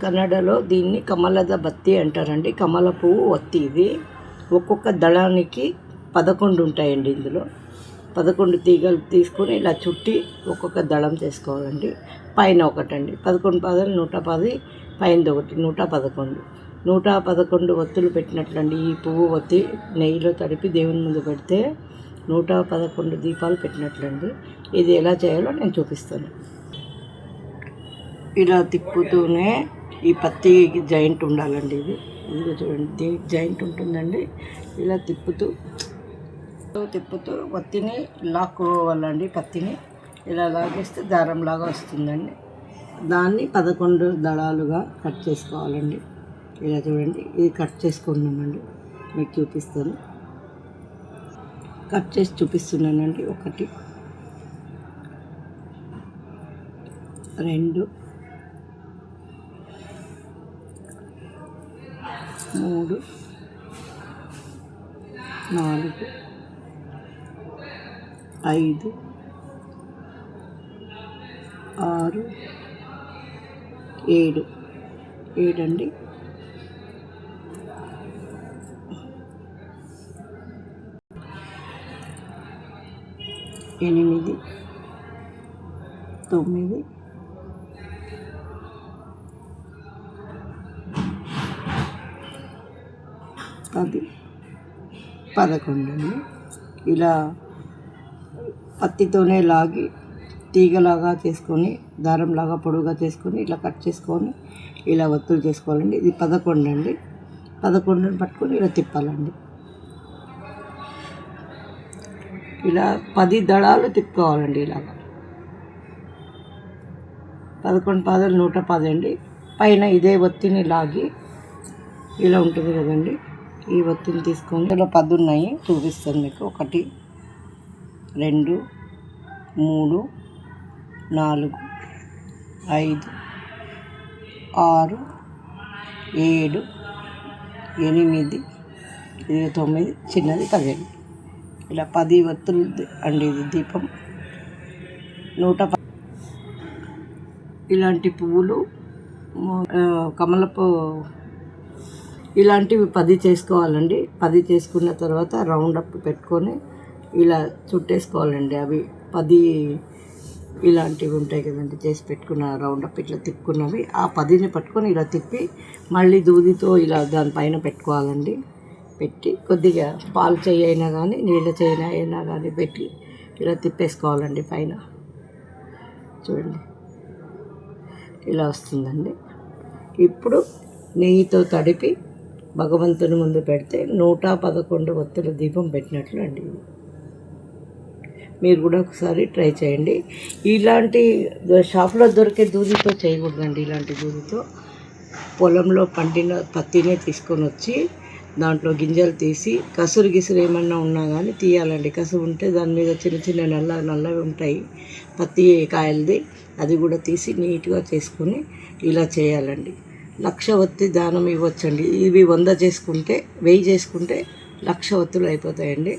కన్నడలో దీన్ని కమలద బత్తి అంటారండి. కమల పువ్వు ఒత్తి ఇది. ఒక్కొక్క దళానికి 11 ఉంటాయండి. ఇందులో 11 తీగలు తీసుకొని ఇలా చుట్టి ఒక్కొక్క దళం చేసుకోవాలండి. పైన ఒకటండి 11 పాదాలు 110, పైనది ఒకటి 111. 111 ఒత్తులు పెట్టినట్లండి. ఈ పువ్వు ఒత్తి నెయ్యిలో తడిపి దేవుని ముందు పెడితే 111 దీపాలు పెట్టినట్లండి. ఇది ఎలా చేయాలో నేను చూపిస్తాను. ఇలా తిప్పుతూనే ఈ పత్తి జాయింట్ ఉండాలండి. ఇది చూడండి, జాయింట్ ఉంటుందండి. ఇలా తిప్పుతూ పత్తిని లాక్కోవాలండి. పత్తిని ఇలా లాగేస్తే దారంలాగా వస్తుందండి. దాన్ని 11 దళాలుగా కట్ చేసుకోవాలండి. ఇలా చూడండి, ఇది కట్ చేసుకున్నామండి. మీకు చూపిస్తాను, కట్ చేసి చూపిస్తున్నానండి. 1, 2, 3, 4, 5, 6, 7 అండి. 8, 9, 10, 11 అండి. ఇలా పత్తితోనే లాగి తీగలాగా చేసుకొని దారంలాగా పొడుగా చేసుకొని ఇలా కట్ చేసుకొని ఇలా ఒత్తులు చేసుకోవాలండి. ఇది 11 అండి. 11 పట్టుకొని ఇలా తిప్పాలండి. ఇలా 10 దళాలు తిప్పుకోవాలండి. ఇలాగా 11 పాదాలు 110 అండి. పైన ఇదే ఒత్తిని లాగి ఇలా ఉంటుంది కదండి. ఈ ఒత్తిని తీసుకొని ఇలా 10 ఉన్నాయి, చూపిస్తాను మీకు. 1, 2, 3, 4, 5, 6, 7, 8, 9, చిన్నది 10. ఇలా 10 ఒత్తులు అండి. ఇది దీపం 110. ఇలాంటి పువ్వులు కమలపు ఇలాంటివి 10 చేసుకోవాలండి. 10 చేసుకున్న తర్వాత రౌండ్ అప్ పెట్టుకొని ఇలా చుట్టేసుకోవాలండి. అవి 10 ఇలాంటివి ఉంటాయి కదండి, చేసి పెట్టుకున్న రౌండ్ అప్ ఇట్లా తిప్పుకున్నవి. ఆ 10ని పట్టుకొని ఇలా తిప్పి మళ్ళీ దూదితో ఇలా దానిపైన పెట్టుకోవాలండి. పెట్టి కొద్దిగా పాలు చెయ్యి అయినా కానీ నీళ్ళ చెయ్యి అయినా కానీ పెట్టి ఇలా తిప్పేసుకోవాలండి. పైన చూడండి ఇలా వస్తుందండి. ఇప్పుడు నెయ్యితో తడిపి భగవంతుని ముందు పెడితే 111 ఒత్తుల దీపం పెట్టినట్లు అండి. మీరు కూడా ఒకసారి ట్రై చేయండి. ఇలాంటి షాప్లో దొరికే దూదితో చేయకూడదండి. ఇలాంటి దూదితో పొలంలో పండిన పత్తినే తీసుకొని వచ్చి దాంట్లో గింజలు తీసి కసురు ఏమన్నా ఉన్నా కానీ తీయాలండి. కసురు ఉంటే దాని మీద చిన్న చిన్న నల్లవి ఉంటాయి పత్తి కాయలది, అది కూడా తీసి నీట్గా చేసుకొని ఇలా చేయాలండి. 1,00,000 ఒత్తి దానం ఇవ్వచ్చండి. ఇవి 100 చేసుకుంటే 1000 చేసుకుంటే 1,00,000 ఒత్తులు అయిపోతాయండి.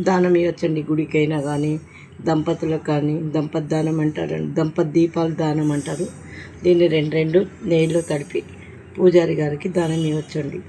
దానం ఇవ్వచ్చండి. గుడికైనా కానీ దంపతులకు కానీ దంపతి దానం అంటారండి, దంపతి దీపాలు దానం అంటారు. దీన్ని 2 నెయ్యిలో తడిపి పూజారి గారికి దానం ఇవ్వచ్చండి.